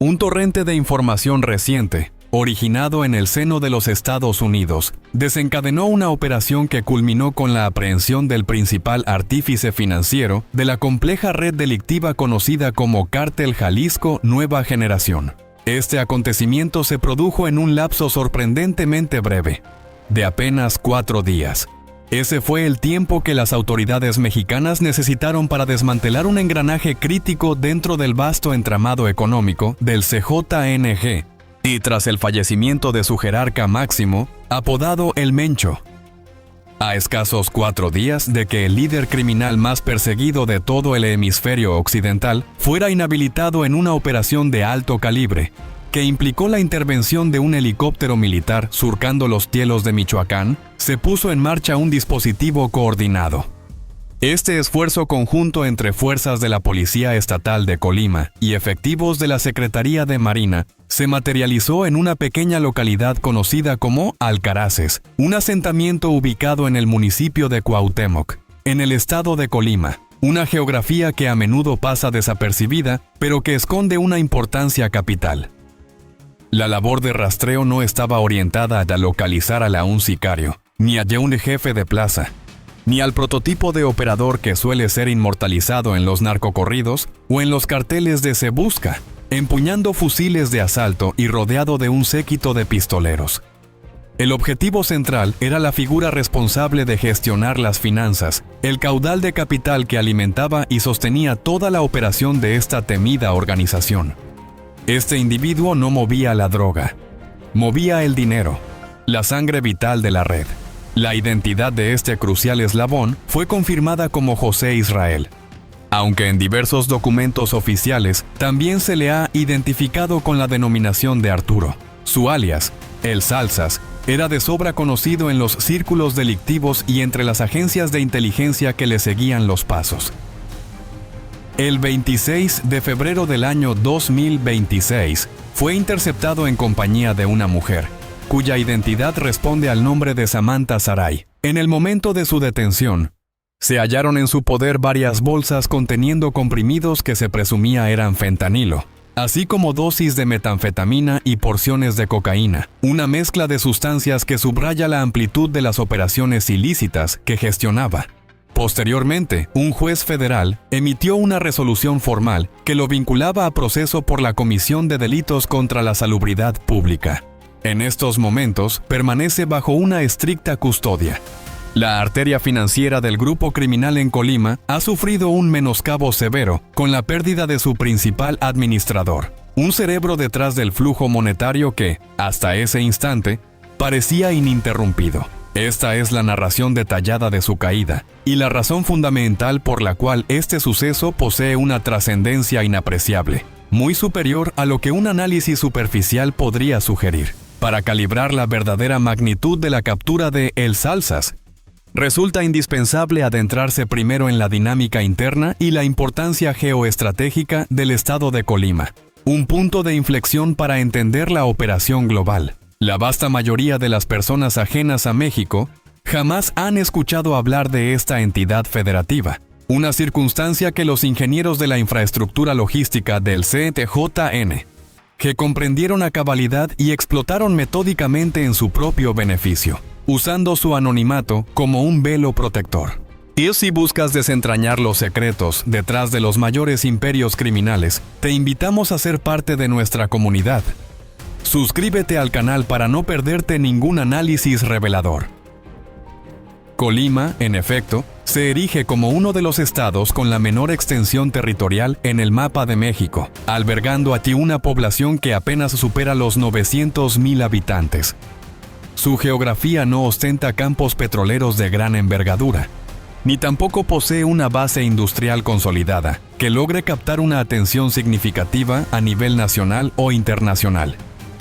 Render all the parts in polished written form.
Un torrente de información reciente, originado en el seno de los Estados Unidos, desencadenó una operación que culminó con la aprehensión del principal artífice financiero de la compleja red delictiva conocida como Cártel Jalisco Nueva Generación. Este acontecimiento se produjo en un lapso sorprendentemente breve, de apenas 4 días. Ese fue el tiempo que las autoridades mexicanas necesitaron para desmantelar un engranaje crítico dentro del vasto entramado económico del CJNG, y tras el fallecimiento de su jerarca máximo, apodado El Mencho. A escasos 4 días de que el líder criminal más perseguido de todo el hemisferio occidental fuera inhabilitado en una operación de alto calibre, que implicó la intervención de un helicóptero militar surcando los cielos de Michoacán, se puso en marcha un dispositivo coordinado. Este esfuerzo conjunto entre fuerzas de la Policía Estatal de Colima y efectivos de la Secretaría de Marina se materializó en una pequeña localidad conocida como Alcaraces, un asentamiento ubicado en el municipio de Cuauhtémoc, en el estado de Colima, una geografía que a menudo pasa desapercibida, pero que esconde una importancia capital. La labor de rastreo no estaba orientada a localizar a un sicario, ni a un jefe de plaza, ni al prototipo de operador que suele ser inmortalizado en los narcocorridos o en los carteles de Se Busca, empuñando fusiles de asalto y rodeado de un séquito de pistoleros. El objetivo central era la figura responsable de gestionar las finanzas, el caudal de capital que alimentaba y sostenía toda la operación de esta temida organización. Este individuo no movía la droga, movía el dinero, la sangre vital de la red. La identidad de este crucial eslabón fue confirmada como José Israel, aunque en diversos documentos oficiales también se le ha identificado con la denominación de Arturo. Su alias, El Salsas, era de sobra conocido en los círculos delictivos y entre las agencias de inteligencia que le seguían los pasos. El 26 de febrero del año 2026 fue interceptado en compañía de una mujer, cuya identidad responde al nombre de Samantha Saray. En el momento de su detención, se hallaron en su poder varias bolsas conteniendo comprimidos que se presumía eran fentanilo, así como dosis de metanfetamina y porciones de cocaína, una mezcla de sustancias que subraya la amplitud de las operaciones ilícitas que gestionaba. Posteriormente, un juez federal emitió una resolución formal que lo vinculaba a proceso por la comisión de delitos contra la salubridad pública. En estos momentos, permanece bajo una estricta custodia. La arteria financiera del grupo criminal en Colima ha sufrido un menoscabo severo con la pérdida de su principal administrador, un cerebro detrás del flujo monetario que, hasta ese instante, parecía ininterrumpido. Esta es la narración detallada de su caída y la razón fundamental por la cual este suceso posee una trascendencia inapreciable, muy superior a lo que un análisis superficial podría sugerir. Para calibrar la verdadera magnitud de la captura de El Salsas, resulta indispensable adentrarse primero en la dinámica interna y la importancia geoestratégica del estado de Colima, un punto de inflexión para entender la operación global. La vasta mayoría de las personas ajenas a México jamás han escuchado hablar de esta entidad federativa, una circunstancia que los ingenieros de la infraestructura logística del CTJN, que comprendieron a cabalidad y explotaron metódicamente en su propio beneficio, usando su anonimato como un velo protector. Y si buscas desentrañar los secretos detrás de los mayores imperios criminales, te invitamos a ser parte de nuestra comunidad. Suscríbete al canal para no perderte ningún análisis revelador. Colima, en efecto, se erige como uno de los estados con la menor extensión territorial en el mapa de México, albergando aquí una población que apenas supera los 900,000 habitantes. Su geografía no ostenta campos petroleros de gran envergadura, ni tampoco posee una base industrial consolidada que logre captar una atención significativa a nivel nacional o internacional.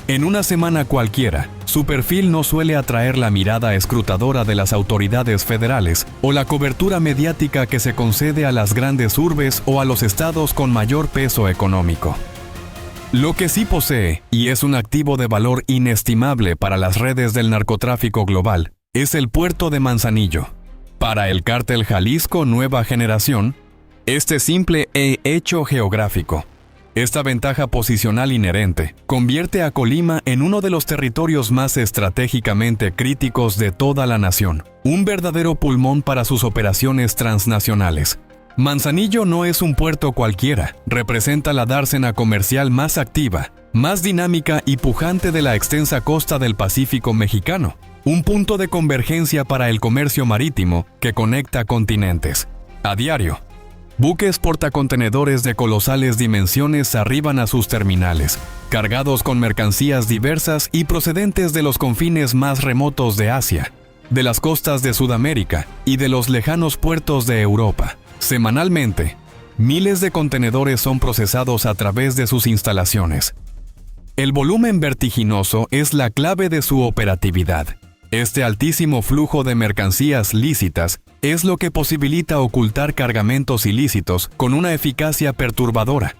En una semana cualquiera, su perfil no suele atraer la mirada escrutadora de las autoridades federales o la cobertura mediática que se concede a las grandes urbes o a los estados con mayor peso económico. Lo que sí posee, y es un activo de valor inestimable para las redes del narcotráfico global, es el puerto de Manzanillo. Para el Cártel Jalisco Nueva Generación, este simple hecho geográfico Esta ventaja posicional inherente convierte a Colima en uno de los territorios más estratégicamente críticos de toda la nación, un verdadero pulmón para sus operaciones transnacionales. Manzanillo no es un puerto cualquiera, representa la dársena comercial más activa, más dinámica y pujante de la extensa costa del Pacífico mexicano, un punto de convergencia para el comercio marítimo que conecta continentes. A diario, buques portacontenedores de colosales dimensiones arriban a sus terminales, cargados con mercancías diversas y procedentes de los confines más remotos de Asia, de las costas de Sudamérica y de los lejanos puertos de Europa. Semanalmente, miles de contenedores son procesados a través de sus instalaciones. El volumen vertiginoso es la clave de su operatividad. Este altísimo flujo de mercancías lícitas es lo que posibilita ocultar cargamentos ilícitos con una eficacia perturbadora,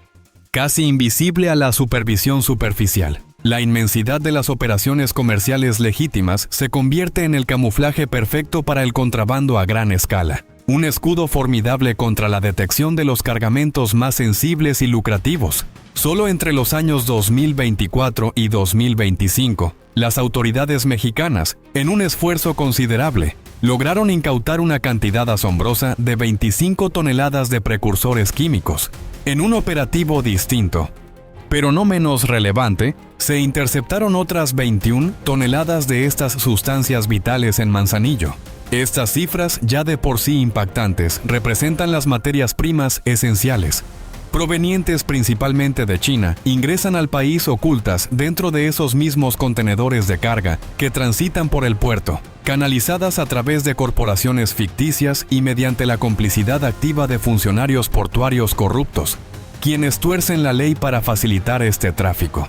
casi invisible a la supervisión superficial. La inmensidad de las operaciones comerciales legítimas se convierte en el camuflaje perfecto para el contrabando a gran escala, un escudo formidable contra la detección de los cargamentos más sensibles y lucrativos. Solo entre los años 2024 y 2025, las autoridades mexicanas, en un esfuerzo considerable, lograron incautar una cantidad asombrosa de 25 toneladas de precursores químicos. En un operativo distinto, pero no menos relevante, se interceptaron otras 21 toneladas de estas sustancias vitales en Manzanillo. Estas cifras, ya de por sí impactantes, representan las materias primas esenciales, provenientes principalmente de China, ingresan al país ocultas dentro de esos mismos contenedores de carga que transitan por el puerto, canalizadas a través de corporaciones ficticias y mediante la complicidad activa de funcionarios portuarios corruptos, quienes tuercen la ley para facilitar este tráfico.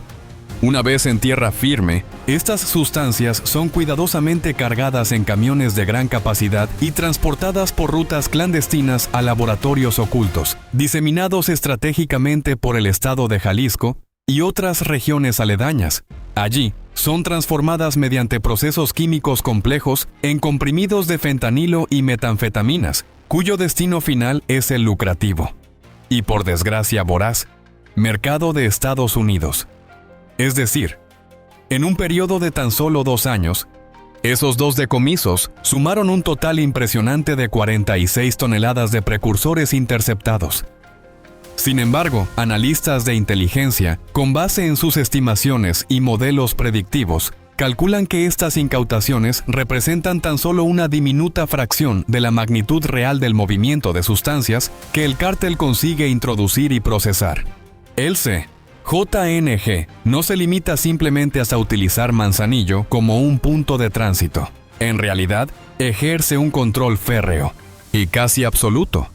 Una vez en tierra firme, estas sustancias son cuidadosamente cargadas en camiones de gran capacidad y transportadas por rutas clandestinas a laboratorios ocultos, diseminados estratégicamente por el estado de Jalisco y otras regiones aledañas. Allí, son transformadas mediante procesos químicos complejos en comprimidos de fentanilo y metanfetaminas, cuyo destino final es el lucrativo y, por desgracia voraz, mercado de Estados Unidos. Es decir, en un periodo de tan solo 2 años, esos 2 decomisos sumaron un total impresionante de 46 toneladas de precursores interceptados. Sin embargo, analistas de inteligencia, con base en sus estimaciones y modelos predictivos, calculan que estas incautaciones representan tan solo una diminuta fracción de la magnitud real del movimiento de sustancias que el cártel consigue introducir y procesar. El JNG no se limita simplemente a utilizar Manzanillo como un punto de tránsito. En realidad, ejerce un control férreo, y casi absoluto,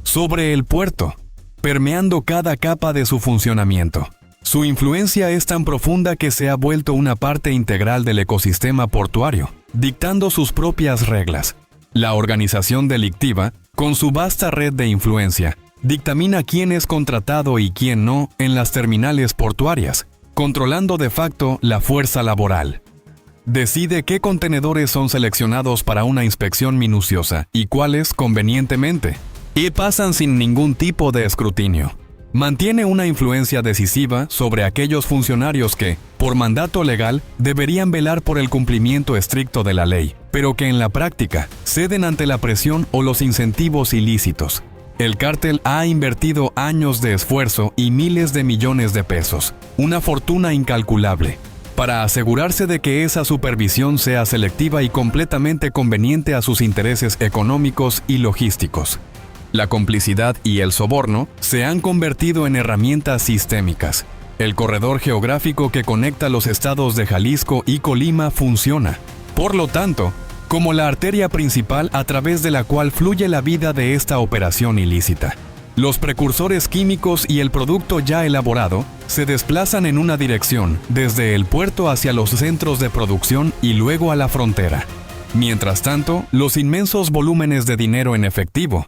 sobre el puerto, permeando cada capa de su funcionamiento. Su influencia es tan profunda que se ha vuelto una parte integral del ecosistema portuario, dictando sus propias reglas. La organización delictiva, con su vasta red de influencia, dictamina quién es contratado y quién no en las terminales portuarias, controlando de facto la fuerza laboral. Decide qué contenedores son seleccionados para una inspección minuciosa y cuáles convenientemente, y pasan sin ningún tipo de escrutinio. Mantiene una influencia decisiva sobre aquellos funcionarios que, por mandato legal, deberían velar por el cumplimiento estricto de la ley, pero que en la práctica ceden ante la presión o los incentivos ilícitos. El cártel ha invertido años de esfuerzo y miles de millones de pesos, una fortuna incalculable, para asegurarse de que esa supervisión sea selectiva y completamente conveniente a sus intereses económicos y logísticos. La complicidad y el soborno se han convertido en herramientas sistémicas. El corredor geográfico que conecta los estados de Jalisco y Colima funciona, por lo tanto, como la arteria principal a través de la cual fluye la vida de esta operación ilícita. Los precursores químicos y el producto ya elaborado se desplazan en una dirección, desde el puerto hacia los centros de producción y luego a la frontera. Mientras tanto, los inmensos volúmenes de dinero en efectivo,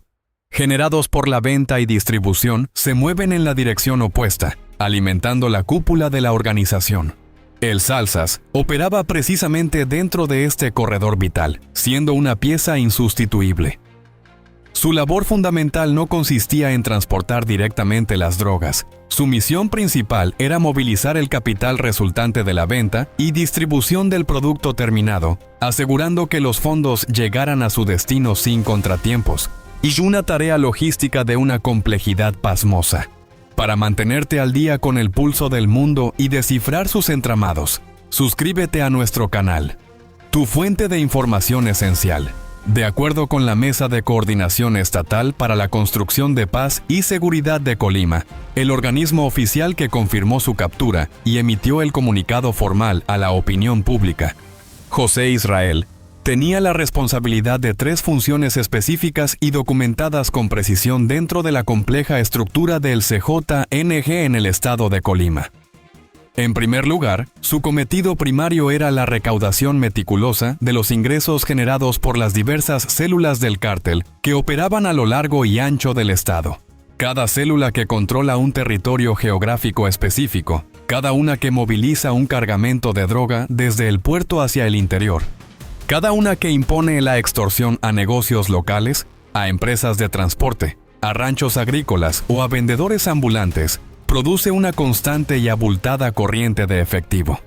generados por la venta y distribución, se mueven en la dirección opuesta, alimentando la cúpula de la organización. El Salsas operaba precisamente dentro de este corredor vital, siendo una pieza insustituible. Su labor fundamental no consistía en transportar directamente las drogas. Su misión principal era movilizar el capital resultante de la venta y distribución del producto terminado, asegurando que los fondos llegaran a su destino sin contratiempos. Y una tarea logística de una complejidad pasmosa. Para mantenerte al día con el pulso del mundo y descifrar sus entramados, suscríbete a nuestro canal. Tu fuente de información esencial. De acuerdo con la Mesa de Coordinación Estatal para la Construcción de Paz y Seguridad de Colima, el organismo oficial que confirmó su captura y emitió el comunicado formal a la opinión pública, José Israel tenía la responsabilidad de 3 funciones específicas y documentadas con precisión dentro de la compleja estructura del CJNG en el estado de Colima. En primer lugar, su cometido primario era la recaudación meticulosa de los ingresos generados por las diversas células del cártel que operaban a lo largo y ancho del estado. Cada célula que controla un territorio geográfico específico, cada una que moviliza un cargamento de droga desde el puerto hacia el interior, cada una que impone la extorsión a negocios locales, a empresas de transporte, a ranchos agrícolas o a vendedores ambulantes, produce una constante y abultada corriente de efectivo.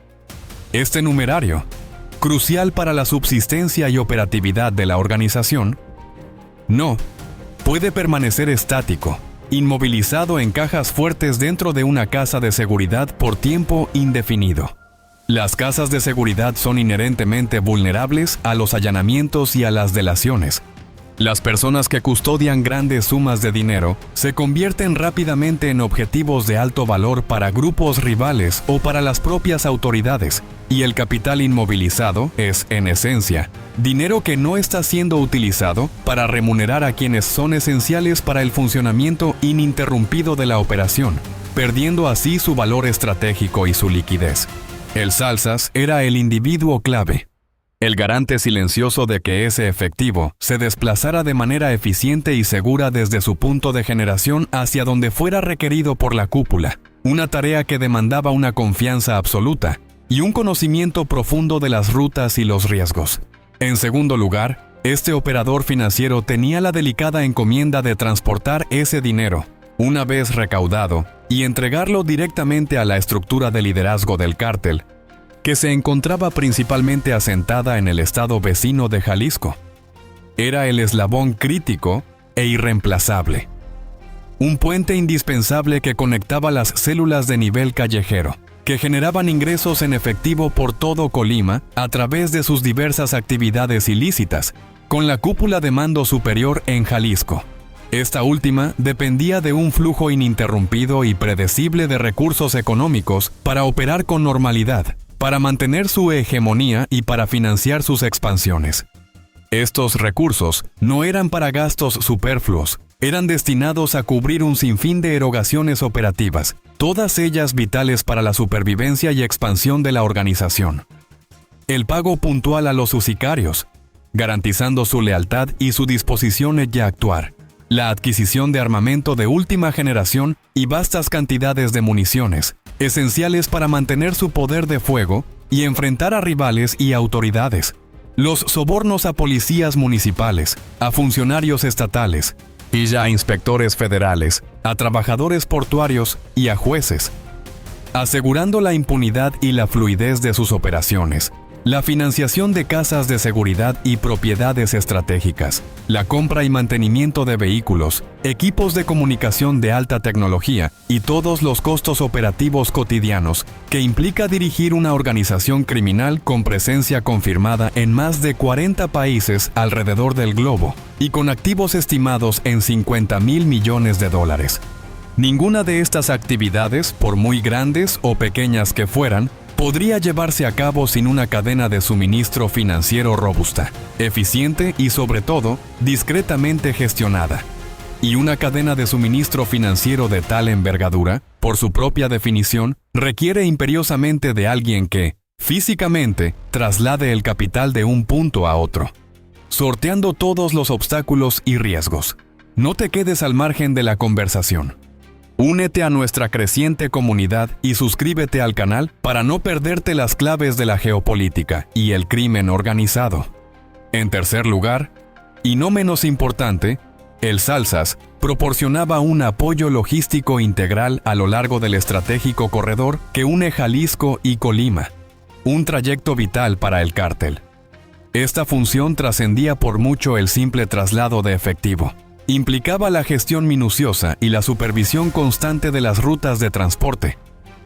Este numerario, crucial para la subsistencia y operatividad de la organización, no puede permanecer estático, inmovilizado en cajas fuertes dentro de una casa de seguridad por tiempo indefinido. Las casas de seguridad son inherentemente vulnerables a los allanamientos y a las delaciones. Las personas que custodian grandes sumas de dinero se convierten rápidamente en objetivos de alto valor para grupos rivales o para las propias autoridades, y el capital inmovilizado es, en esencia, dinero que no está siendo utilizado para remunerar a quienes son esenciales para el funcionamiento ininterrumpido de la operación, perdiendo así su valor estratégico y su liquidez. El Salsas era el individuo clave, el garante silencioso de que ese efectivo se desplazara de manera eficiente y segura desde su punto de generación hacia donde fuera requerido por la cúpula, una tarea que demandaba una confianza absoluta y un conocimiento profundo de las rutas y los riesgos. En segundo lugar, este operador financiero tenía la delicada encomienda de transportar ese dinero, una vez recaudado, y entregarlo directamente a la estructura de liderazgo del cártel, que se encontraba principalmente asentada en el estado vecino de Jalisco. Era el eslabón crítico e irreemplazable. Un puente indispensable que conectaba las células de nivel callejero, que generaban ingresos en efectivo por todo Colima a través de sus diversas actividades ilícitas, con la cúpula de mando superior en Jalisco. Esta última dependía de un flujo ininterrumpido y predecible de recursos económicos para operar con normalidad, para mantener su hegemonía y para financiar sus expansiones. Estos recursos no eran para gastos superfluos, eran destinados a cubrir un sinfín de erogaciones operativas, todas ellas vitales para la supervivencia y expansión de la organización. El pago puntual a los sicarios, garantizando su lealtad y su disposición a actuar. La adquisición de armamento de última generación y vastas cantidades de municiones, esenciales para mantener su poder de fuego y enfrentar a rivales y autoridades. Los sobornos a policías municipales, a funcionarios estatales, y ya a inspectores federales, a trabajadores portuarios y a jueces, asegurando la impunidad y la fluidez de sus operaciones. La financiación de casas de seguridad y propiedades estratégicas, la compra y mantenimiento de vehículos, equipos de comunicación de alta tecnología y todos los costos operativos cotidianos que implica dirigir una organización criminal con presencia confirmada en más de 40 países alrededor del globo y con activos estimados en $50,000 millones. Ninguna de estas actividades, por muy grandes o pequeñas que fueran, podría llevarse a cabo sin una cadena de suministro financiero robusta, eficiente y sobre todo, discretamente gestionada. Y una cadena de suministro financiero de tal envergadura, por su propia definición, requiere imperiosamente de alguien que, físicamente, traslade el capital de un punto a otro, sorteando todos los obstáculos y riesgos. No te quedes al margen de la conversación. Únete a nuestra creciente comunidad y suscríbete al canal para no perderte las claves de la geopolítica y el crimen organizado. En tercer lugar, y no menos importante, El Salsas proporcionaba un apoyo logístico integral a lo largo del estratégico corredor que une Jalisco y Colima, un trayecto vital para el cártel. Esta función trascendía por mucho el simple traslado de efectivo. Implicaba la gestión minuciosa y la supervisión constante de las rutas de transporte.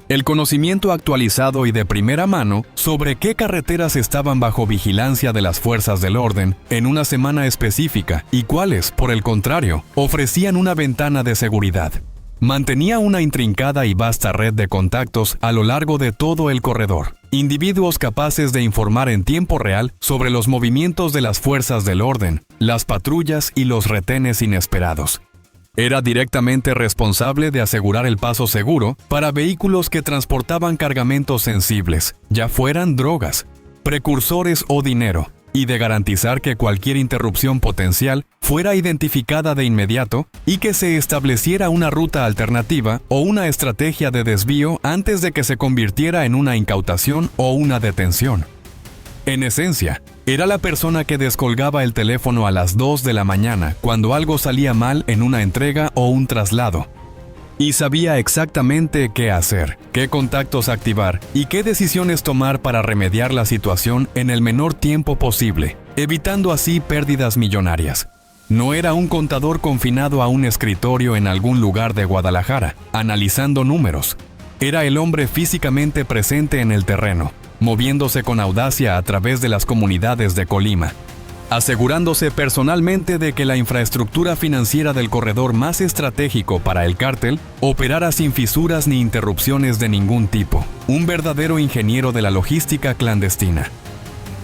El conocimiento actualizado y de primera mano sobre qué carreteras estaban bajo vigilancia de las fuerzas del orden en una semana específica y cuáles, por el contrario, ofrecían una ventana de seguridad. Mantenía una intrincada y vasta red de contactos a lo largo de todo el corredor, individuos capaces de informar en tiempo real sobre los movimientos de las fuerzas del orden, las patrullas y los retenes inesperados. Era directamente responsable de asegurar el paso seguro para vehículos que transportaban cargamentos sensibles, ya fueran drogas, precursores o dinero, y de garantizar que cualquier interrupción potencial fuera identificada de inmediato y que se estableciera una ruta alternativa o una estrategia de desvío antes de que se convirtiera en una incautación o una detención. En esencia, era la persona que descolgaba el teléfono a las 2 de la mañana cuando algo salía mal en una entrega o un traslado. Y sabía exactamente qué hacer, qué contactos activar y qué decisiones tomar para remediar la situación en el menor tiempo posible, evitando así pérdidas millonarias. No era un contador confinado a un escritorio en algún lugar de Guadalajara, analizando números. Era el hombre físicamente presente en el terreno, moviéndose con audacia a través de las comunidades de Colima, asegurándose personalmente de que la infraestructura financiera del corredor más estratégico para el cártel operara sin fisuras ni interrupciones de ningún tipo. Un verdadero ingeniero de la logística clandestina.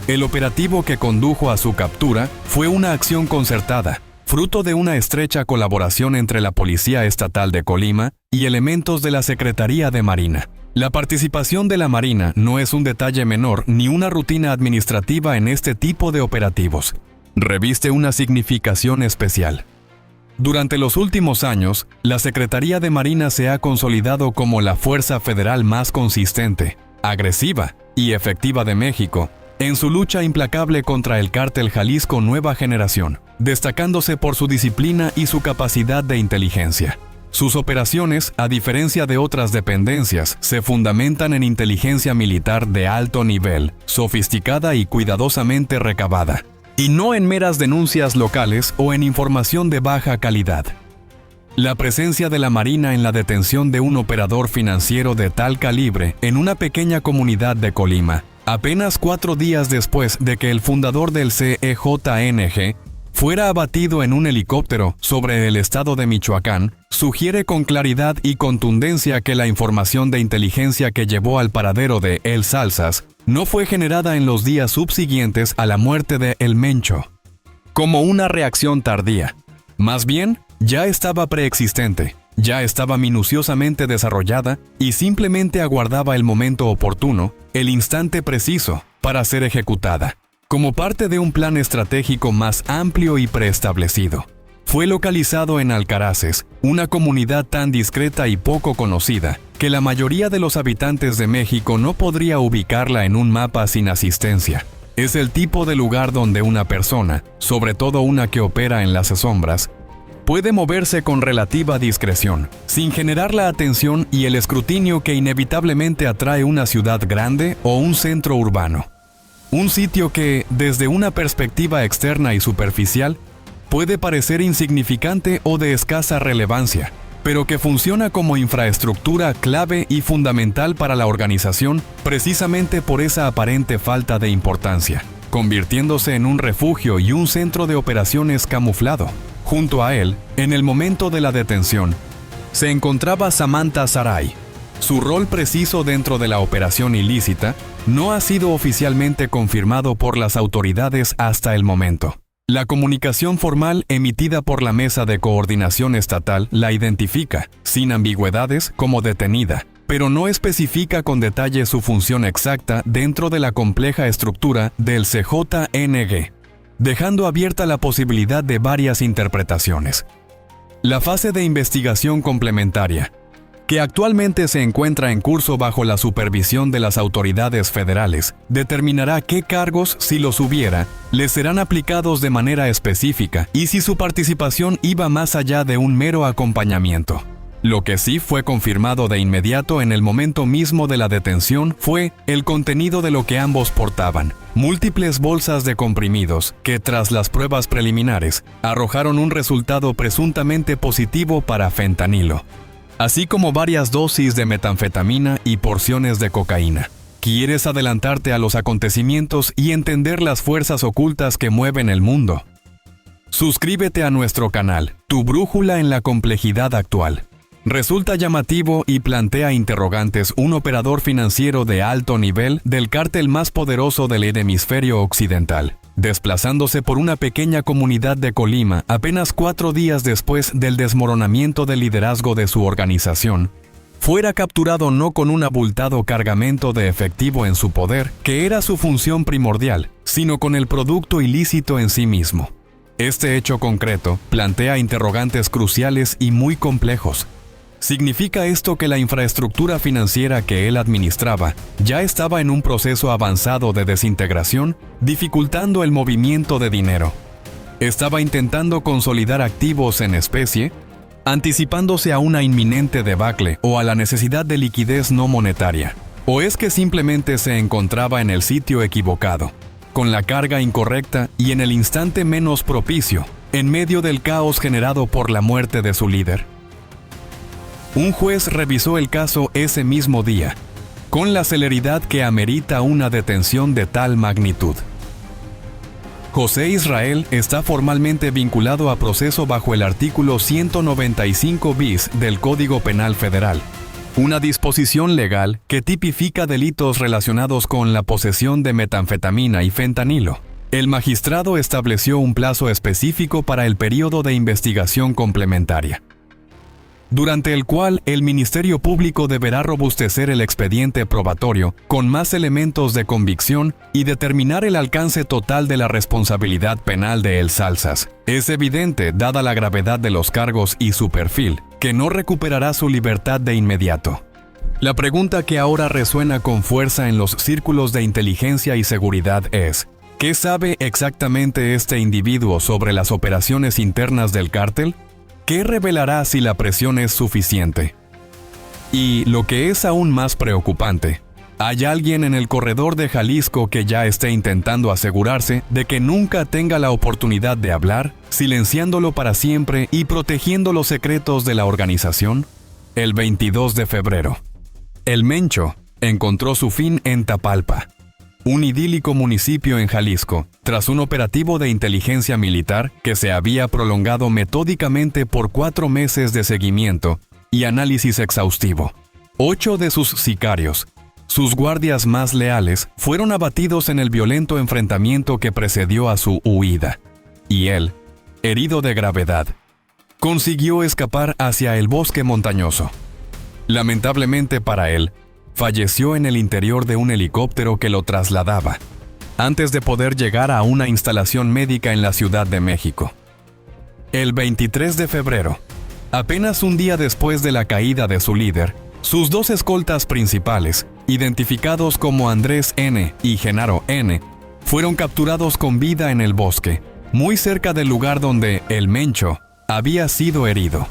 El operativo que condujo a su captura fue una acción concertada, fruto de una estrecha colaboración entre la Policía Estatal de Colima y elementos de la Secretaría de Marina. La participación de la Marina no es un detalle menor ni una rutina administrativa en este tipo de operativos. Reviste una significación especial. Durante los últimos años, la Secretaría de Marina se ha consolidado como la fuerza federal más consistente, agresiva y efectiva de México en su lucha implacable contra el cártel Jalisco Nueva Generación, destacándose por su disciplina y su capacidad de inteligencia. Sus operaciones, a diferencia de otras dependencias, se fundamentan en inteligencia militar de alto nivel, sofisticada y cuidadosamente recabada, y no en meras denuncias locales o en información de baja calidad. La presencia de la Marina en la detención de un operador financiero de tal calibre en una pequeña comunidad de Colima, apenas 4 días después de que el fundador del CEJNG fuera abatido en un helicóptero sobre el estado de Michoacán, sugiere con claridad y contundencia que la información de inteligencia que llevó al paradero de El Salsas no fue generada en los días subsiguientes a la muerte de El Mencho, como una reacción tardía. Más bien, ya estaba preexistente, ya estaba minuciosamente desarrollada y simplemente aguardaba el momento oportuno, el instante preciso, para ser ejecutada. Como parte de un plan estratégico más amplio y preestablecido. Fue localizado en Alcaraces, una comunidad tan discreta y poco conocida, que la mayoría de los habitantes de México no podría ubicarla en un mapa sin asistencia. Es el tipo de lugar donde una persona, sobre todo una que opera en las sombras, puede moverse con relativa discreción, sin generar la atención y el escrutinio que inevitablemente atrae una ciudad grande o un centro urbano. Un sitio que, desde una perspectiva externa y superficial, puede parecer insignificante o de escasa relevancia, pero que funciona como infraestructura clave y fundamental para la organización precisamente por esa aparente falta de importancia, convirtiéndose en un refugio y un centro de operaciones camuflado. Junto a él, en el momento de la detención, se encontraba Samantha Saray. Su rol preciso dentro de la operación ilícita no ha sido oficialmente confirmado por las autoridades hasta el momento. La comunicación formal emitida por la Mesa de Coordinación Estatal la identifica, sin ambigüedades, como detenida, pero no especifica con detalle su función exacta dentro de la compleja estructura del CJNG, dejando abierta la posibilidad de varias interpretaciones. La fase de investigación complementaria. que actualmente se encuentra en curso bajo la supervisión de las autoridades federales, determinará qué cargos, si los hubiera, les serán aplicados de manera específica y si su participación iba más allá de un mero acompañamiento. Lo que sí fue confirmado de inmediato en el momento mismo de la detención fue el contenido de lo que ambos portaban: múltiples bolsas de comprimidos que, tras las pruebas preliminares, arrojaron un resultado presuntamente positivo para fentanilo, así como varias dosis de metanfetamina y porciones de cocaína. ¿Quieres adelantarte a los acontecimientos y entender las fuerzas ocultas que mueven el mundo? Suscríbete a nuestro canal, Tu Brújula en la Complejidad Actual. Resulta llamativo y plantea interrogantes un operador financiero de alto nivel del cártel más poderoso del hemisferio occidental, desplazándose por una pequeña comunidad de Colima apenas 4 días después del desmoronamiento del liderazgo de su organización, fuera capturado no con un abultado cargamento de efectivo en su poder, que era su función primordial, sino con el producto ilícito en sí mismo. Este hecho concreto plantea interrogantes cruciales y muy complejos. ¿Significa esto que la infraestructura financiera que él administraba ya estaba en un proceso avanzado de desintegración, dificultando el movimiento de dinero? ¿Estaba intentando consolidar activos en especie, anticipándose a una inminente debacle o a la necesidad de liquidez no monetaria? ¿O es que simplemente se encontraba en el sitio equivocado, con la carga incorrecta y en el instante menos propicio, en medio del caos generado por la muerte de su líder? Un juez revisó el caso ese mismo día, con la celeridad que amerita una detención de tal magnitud. José Israel está formalmente vinculado a proceso bajo el artículo 195 bis del Código Penal Federal, una disposición legal que tipifica delitos relacionados con la posesión de metanfetamina y fentanilo. El magistrado estableció un plazo específico para el periodo de investigación complementaria, durante el cual el Ministerio Público deberá robustecer el expediente probatorio con más elementos de convicción y determinar el alcance total de la responsabilidad penal de El Salsas. Es evidente, dada la gravedad de los cargos y su perfil, que no recuperará su libertad de inmediato. La pregunta que ahora resuena con fuerza en los círculos de inteligencia y seguridad es: ¿qué sabe exactamente este individuo sobre las operaciones internas del cártel? ¿Qué revelará si la presión es suficiente? Y, lo que es aún más preocupante, ¿hay alguien en el corredor de Jalisco que ya esté intentando asegurarse de que nunca tenga la oportunidad de hablar, silenciándolo para siempre y protegiendo los secretos de la organización? El 22 de febrero, El Mencho encontró su fin en Tapalpa, un idílico municipio en Jalisco, tras un operativo de inteligencia militar que se había prolongado metódicamente por 4 meses de seguimiento y análisis exhaustivo. 8 de sus sicarios, sus guardias más leales, fueron abatidos en el violento enfrentamiento que precedió a su huida, y él, herido de gravedad, consiguió escapar hacia el bosque montañoso. Lamentablemente para él, falleció en el interior de un helicóptero que lo trasladaba, antes de poder llegar a una instalación médica en la Ciudad de México. El 23 de febrero, apenas un día después de la caída de su líder, sus 2 escoltas principales, identificados como Andrés N. y Genaro N., fueron capturados con vida en el bosque, muy cerca del lugar donde El Mencho había sido herido.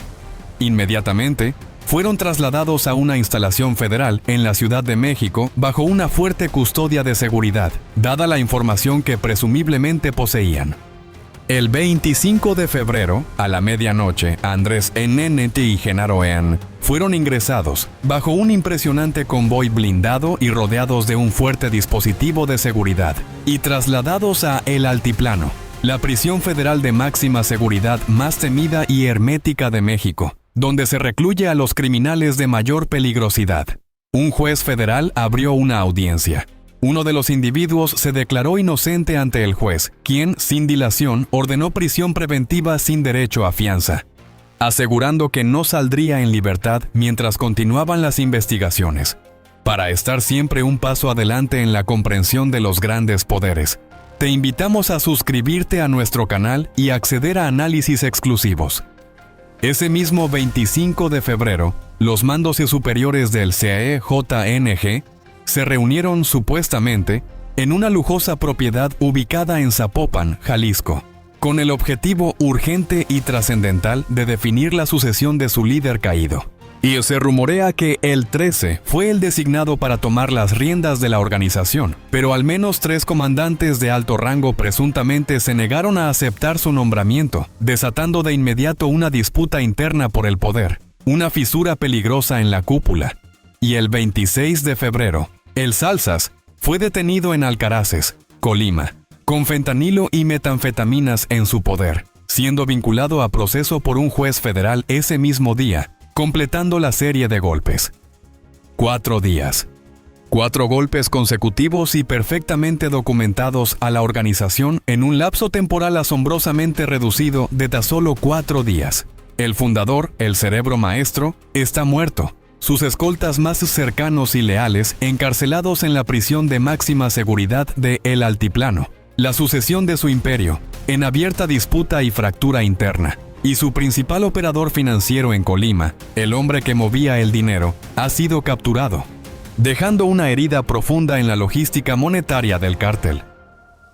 Inmediatamente, fueron trasladados a una instalación federal en la Ciudad de México bajo una fuerte custodia de seguridad, dada la información que presumiblemente poseían. El 25 de febrero, a la medianoche, Andrés N. y Genaro N. fueron ingresados bajo un impresionante convoy blindado y rodeados de un fuerte dispositivo de seguridad, y trasladados a El Altiplano, la prisión federal de máxima seguridad más temida y hermética de México, donde se recluye a los criminales de mayor peligrosidad. Un juez federal abrió una audiencia. Uno de los individuos se declaró inocente ante el juez, quien, sin dilación, ordenó prisión preventiva sin derecho a fianza, asegurando que no saldría en libertad mientras continuaban las investigaciones. Para estar siempre un paso adelante en la comprensión de los grandes poderes, te invitamos a suscribirte a nuestro canal y acceder a análisis exclusivos. Ese mismo 25 de febrero, los mandos y superiores del CEJNG se reunieron supuestamente en una lujosa propiedad ubicada en Zapopan, Jalisco, con el objetivo urgente y trascendental de definir la sucesión de su líder caído. Y se rumorea que el 13 fue el designado para tomar las riendas de la organización, pero al menos 3 comandantes de alto rango presuntamente se negaron a aceptar su nombramiento, desatando de inmediato una disputa interna por el poder, una fisura peligrosa en la cúpula. Y el 26 de febrero, el Salsas fue detenido en Alcaraces, Colima, con fentanilo y metanfetaminas en su poder, siendo vinculado a proceso por un juez federal ese mismo día, completando la serie de golpes. 4 días. 4 golpes consecutivos y perfectamente documentados a la organización en un lapso temporal asombrosamente reducido de tan solo 4 días. El fundador, el cerebro maestro, está muerto. Sus escoltas más cercanos y leales encarcelados en la prisión de máxima seguridad de El Altiplano. La sucesión de su imperio, en abierta disputa y fractura interna. Y su principal operador financiero en Colima, el hombre que movía el dinero, ha sido capturado, dejando una herida profunda en la logística monetaria del cártel.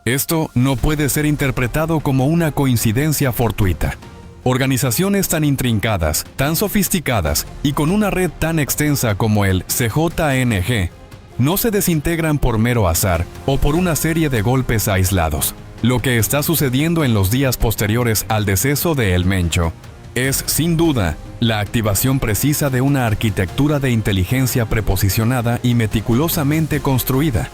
Esto no puede ser interpretado como una coincidencia fortuita. Organizaciones tan intrincadas, tan sofisticadas y con una red tan extensa como el CJNG no se desintegran por mero azar o por una serie de golpes aislados. Lo que está sucediendo en los días posteriores al deceso de El Mencho es, sin duda, la activación precisa de una arquitectura de inteligencia preposicionada y meticulosamente construida,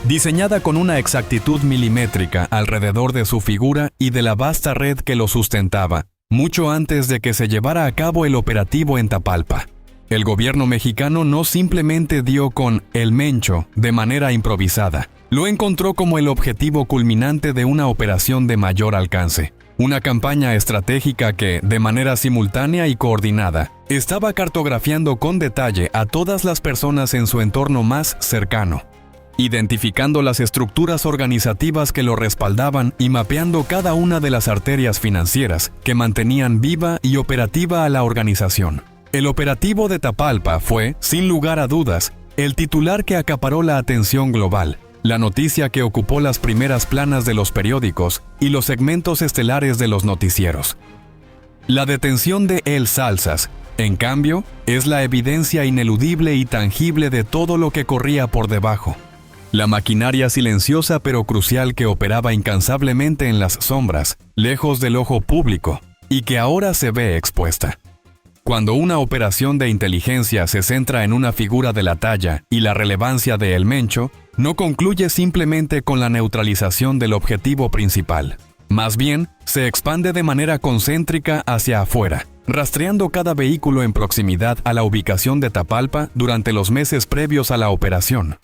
diseñada con una exactitud milimétrica alrededor de su figura y de la vasta red que lo sustentaba, mucho antes de que se llevara a cabo el operativo en Tapalpa. El gobierno mexicano no simplemente dio con El Mencho de manera improvisada. Lo encontró como el objetivo culminante de una operación de mayor alcance, una campaña estratégica que, de manera simultánea y coordinada, estaba cartografiando con detalle a todas las personas en su entorno más cercano, identificando las estructuras organizativas que lo respaldaban y mapeando cada una de las arterias financieras que mantenían viva y operativa a la organización. El operativo de Tapalpa fue, sin lugar a dudas, el titular que acaparó la atención global. La noticia que ocupó las primeras planas de los periódicos y los segmentos estelares de los noticieros. La detención de El Salsas, en cambio, es la evidencia ineludible y tangible de todo lo que corría por debajo. La maquinaria silenciosa pero crucial que operaba incansablemente en las sombras, lejos del ojo público, y que ahora se ve expuesta. Cuando una operación de inteligencia se centra en una figura de la talla y la relevancia de El Mencho, no concluye simplemente con la neutralización del objetivo principal. Más bien, se expande de manera concéntrica hacia afuera, rastreando cada vehículo en proximidad a la ubicación de Tapalpa durante los meses previos a la operación.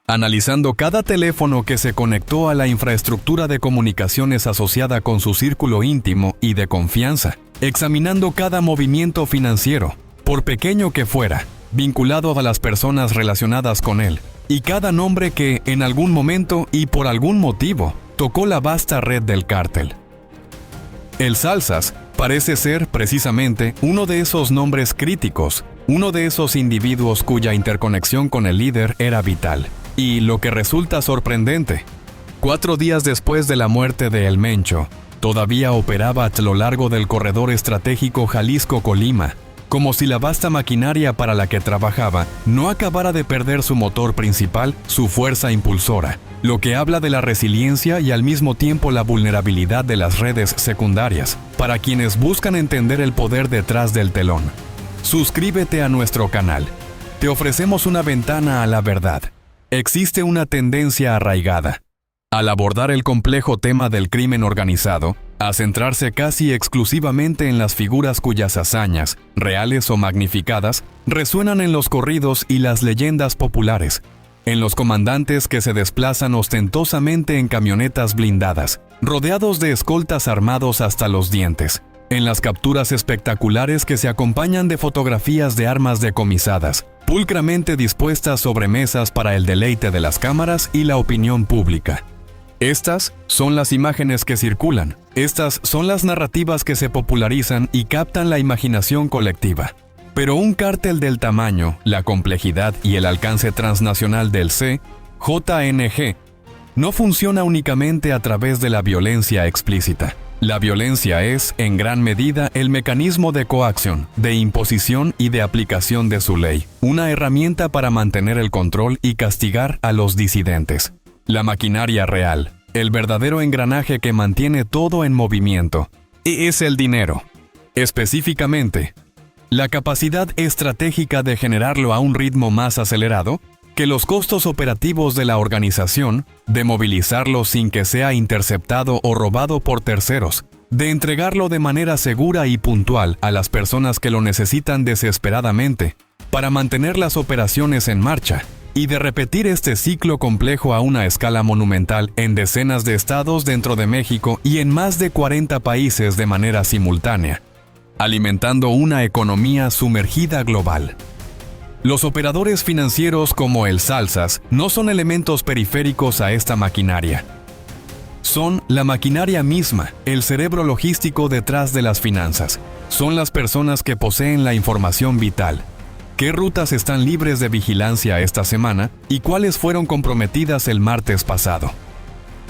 Analizando cada teléfono que se conectó a la infraestructura de comunicaciones asociada con su círculo íntimo y de confianza, examinando cada movimiento financiero, por pequeño que fuera, vinculado a las personas relacionadas con él, y cada nombre que, en algún momento y por algún motivo, tocó la vasta red del cártel. El Salsas parece ser, precisamente, uno de esos nombres críticos, uno de esos individuos cuya interconexión con el líder era vital. Y lo que resulta sorprendente, 4 días después de la muerte de El Mencho, todavía operaba a lo largo del corredor estratégico Jalisco-Colima, como si la vasta maquinaria para la que trabajaba no acabara de perder su motor principal, su fuerza impulsora, lo que habla de la resiliencia y al mismo tiempo la vulnerabilidad de las redes secundarias, para quienes buscan entender el poder detrás del telón. Suscríbete a nuestro canal. Te ofrecemos una ventana a la verdad. Existe una tendencia arraigada, al abordar el complejo tema del crimen organizado, a centrarse casi exclusivamente en las figuras cuyas hazañas, reales o magnificadas, resuenan en los corridos y las leyendas populares, en los comandantes que se desplazan ostentosamente en camionetas blindadas, rodeados de escoltas armados hasta los dientes, en las capturas espectaculares que se acompañan de fotografías de armas decomisadas, pulcramente dispuestas sobre mesas para el deleite de las cámaras y la opinión pública. Estas son las imágenes que circulan. Estas son las narrativas que se popularizan y captan la imaginación colectiva. Pero un cártel del tamaño, la complejidad y el alcance transnacional del CJNG no funciona únicamente a través de la violencia explícita. La violencia es, en gran medida, el mecanismo de coacción, de imposición y de aplicación de su ley, una herramienta para mantener el control y castigar a los disidentes. La maquinaria real, el verdadero engranaje que mantiene todo en movimiento, es el dinero. Específicamente, la capacidad estratégica de generarlo a un ritmo más acelerado que los costos operativos de la organización, de movilizarlo sin que sea interceptado o robado por terceros, de entregarlo de manera segura y puntual a las personas que lo necesitan desesperadamente, para mantener las operaciones en marcha, y de repetir este ciclo complejo a una escala monumental en decenas de estados dentro de México y en más de 40 países de manera simultánea, alimentando una economía sumergida global. Los operadores financieros como el Salsas no son elementos periféricos a esta maquinaria. Son la maquinaria misma, el cerebro logístico detrás de las finanzas. Son las personas que poseen la información vital. ¿Qué rutas están libres de vigilancia esta semana y cuáles fueron comprometidas el martes pasado?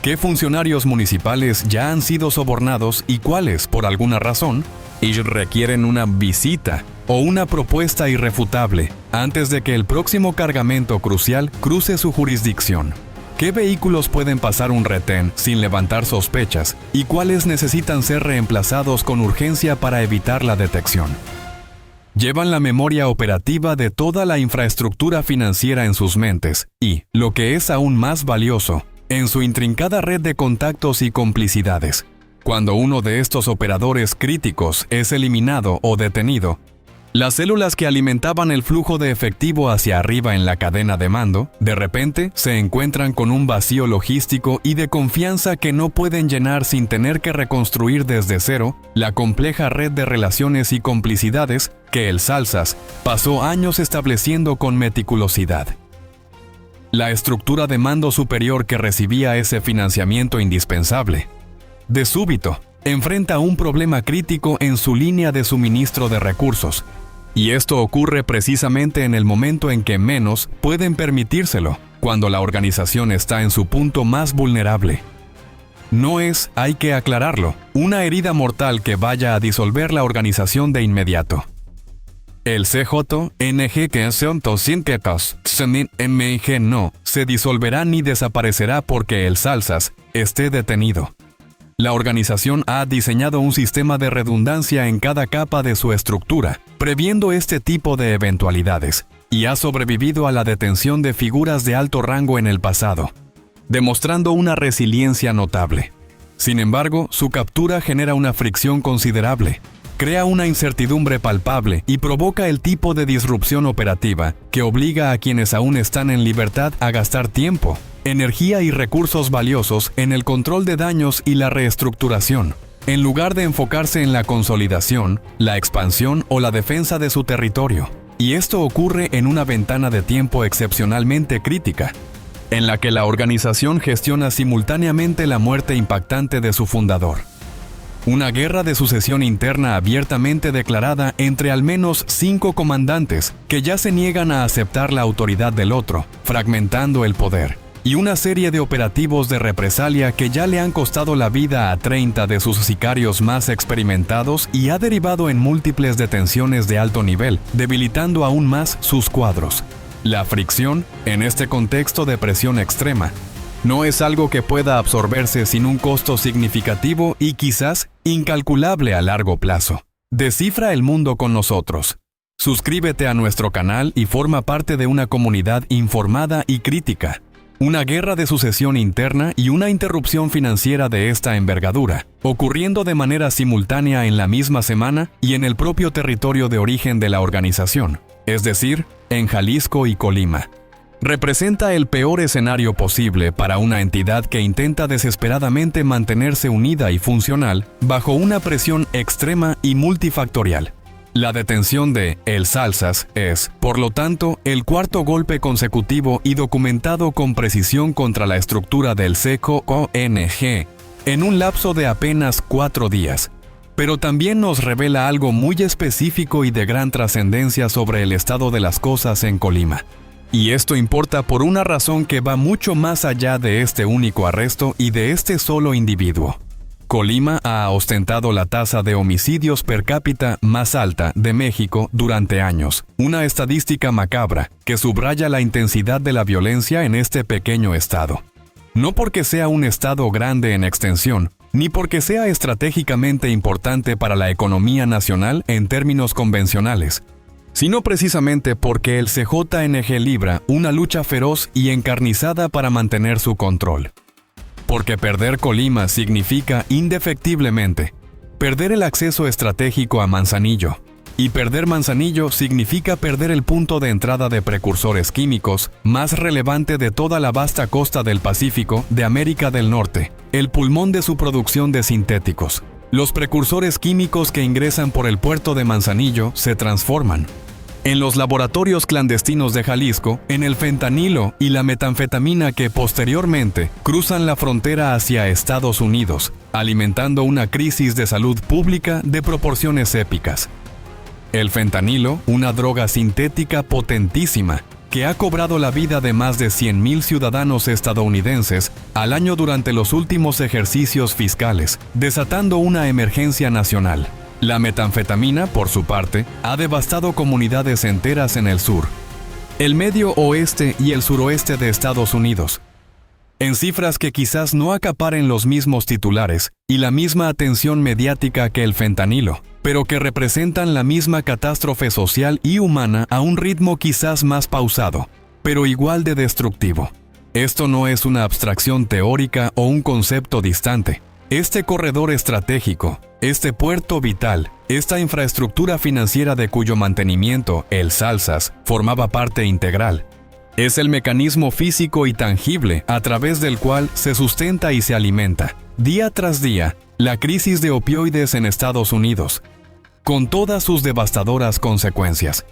¿Qué funcionarios municipales ya han sido sobornados y cuáles, por alguna razón, ellos requieren una visita o una propuesta irrefutable antes de que el próximo cargamento crucial cruce su jurisdicción? ¿Qué vehículos pueden pasar un retén sin levantar sospechas y cuáles necesitan ser reemplazados con urgencia para evitar la detección? Llevan la memoria operativa de toda la infraestructura financiera en sus mentes y, lo que es aún más valioso, en su intrincada red de contactos y complicidades. Cuando uno de estos operadores críticos es eliminado o detenido, las células que alimentaban el flujo de efectivo hacia arriba en la cadena de mando, de repente se encuentran con un vacío logístico y de confianza que no pueden llenar sin tener que reconstruir desde cero la compleja red de relaciones y complicidades que el Salsas pasó años estableciendo con meticulosidad. La estructura de mando superior que recibía ese financiamiento indispensable, de súbito, enfrenta un problema crítico en su línea de suministro de recursos. Y esto ocurre precisamente en el momento en que menos pueden permitírselo, cuando la organización está en su punto más vulnerable. No es, hay que aclararlo, una herida mortal que vaya a disolver la organización de inmediato. El CJNG que son tosínquecos, MG no se disolverá ni desaparecerá porque el Salsas esté detenido. La organización ha diseñado un sistema de redundancia en cada capa de su estructura, previendo este tipo de eventualidades, y ha sobrevivido a la detención de figuras de alto rango en el pasado, demostrando una resiliencia notable. Sin embargo, su captura genera una fricción considerable, crea una incertidumbre palpable y provoca el tipo de disrupción operativa que obliga a quienes aún están en libertad a gastar tiempo, energía y recursos valiosos en el control de daños y la reestructuración, en lugar de enfocarse en la consolidación, la expansión o la defensa de su territorio. Y esto ocurre en una ventana de tiempo excepcionalmente crítica, en la que la organización gestiona simultáneamente la muerte impactante de su fundador. Una guerra de sucesión interna abiertamente declarada entre al menos 5 comandantes que ya se niegan a aceptar la autoridad del otro, fragmentando el poder. Y una serie de operativos de represalia que ya le han costado la vida a 30 de sus sicarios más experimentados y ha derivado en múltiples detenciones de alto nivel, debilitando aún más sus cuadros. La fricción, en este contexto de presión extrema, no es algo que pueda absorberse sin un costo significativo y quizás incalculable a largo plazo. Descifra el mundo con nosotros. Suscríbete a nuestro canal y forma parte de una comunidad informada y crítica. Una guerra de sucesión interna y una interrupción financiera de esta envergadura, ocurriendo de manera simultánea en la misma semana y en el propio territorio de origen de la organización, es decir, en Jalisco y Colima. Representa el peor escenario posible para una entidad que intenta desesperadamente mantenerse unida y funcional bajo una presión extrema y multifactorial. La detención de El Salsas es, por lo tanto, el cuarto golpe consecutivo y documentado con precisión contra la estructura del CECONG en un lapso de apenas 4 días. Pero también nos revela algo muy específico y de gran trascendencia sobre el estado de las cosas en Colima. Y esto importa por una razón que va mucho más allá de este único arresto y de este solo individuo. Colima ha ostentado la tasa de homicidios per cápita más alta de México durante años, una estadística macabra que subraya la intensidad de la violencia en este pequeño estado. No porque sea un estado grande en extensión, ni porque sea estratégicamente importante para la economía nacional en términos convencionales, sino precisamente porque el CJNG libra una lucha feroz y encarnizada para mantener su control. Porque perder Colima significa indefectiblemente perder el acceso estratégico a Manzanillo, y perder Manzanillo significa perder el punto de entrada de precursores químicos más relevante de toda la vasta costa del Pacífico de América del Norte, el pulmón de su producción de sintéticos. Los precursores químicos que ingresan por el puerto de Manzanillo se transforman en los laboratorios clandestinos de Jalisco, en el fentanilo y la metanfetamina que posteriormente cruzan la frontera hacia Estados Unidos, alimentando una crisis de salud pública de proporciones épicas. El fentanilo, una droga sintética potentísima, que ha cobrado la vida de más de 100,000 ciudadanos estadounidenses al año durante los últimos ejercicios fiscales, desatando una emergencia nacional. La metanfetamina, por su parte, ha devastado comunidades enteras en el sur, el medio oeste y el suroeste de Estados Unidos, en cifras que quizás no acaparen los mismos titulares y la misma atención mediática que el fentanilo, pero que representan la misma catástrofe social y humana a un ritmo quizás más pausado, pero igual de destructivo. Esto no es una abstracción teórica o un concepto distante. Este corredor estratégico, este puerto vital, esta infraestructura financiera de cuyo mantenimiento El Salsas formaba parte integral, es el mecanismo físico y tangible a través del cual se sustenta y se alimenta, día tras día, la crisis de opioides en Estados Unidos, con todas sus devastadoras consecuencias.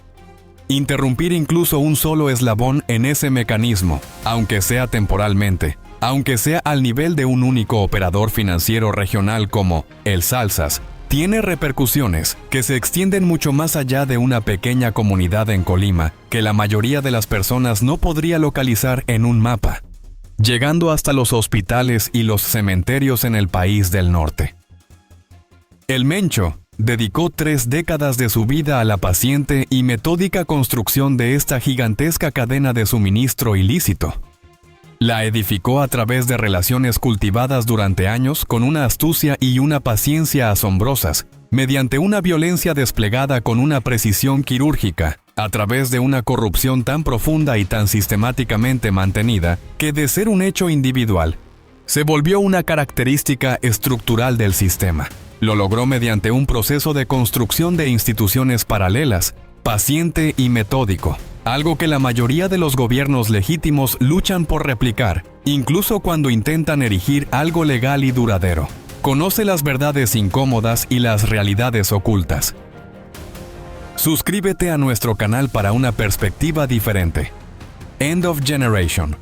Interrumpir incluso un solo eslabón en ese mecanismo, aunque sea temporalmente, aunque sea al nivel de un único operador financiero regional como El Salsas, tiene repercusiones que se extienden mucho más allá de una pequeña comunidad en Colima que la mayoría de las personas no podría localizar en un mapa, llegando hasta los hospitales y los cementerios en el país del norte. El Mencho dedicó 3 décadas de su vida a la paciente y metódica construcción de esta gigantesca cadena de suministro ilícito. La edificó a través de relaciones cultivadas durante años con una astucia y una paciencia asombrosas, mediante una violencia desplegada con una precisión quirúrgica, a través de una corrupción tan profunda y tan sistemáticamente mantenida, que de ser un hecho individual, se volvió una característica estructural del sistema. Lo logró mediante un proceso de construcción de instituciones paralelas, paciente y metódico, algo que la mayoría de los gobiernos legítimos luchan por replicar, incluso cuando intentan erigir algo legal y duradero. Conoce las verdades incómodas y las realidades ocultas. Suscríbete a nuestro canal para una perspectiva diferente. End of Generation.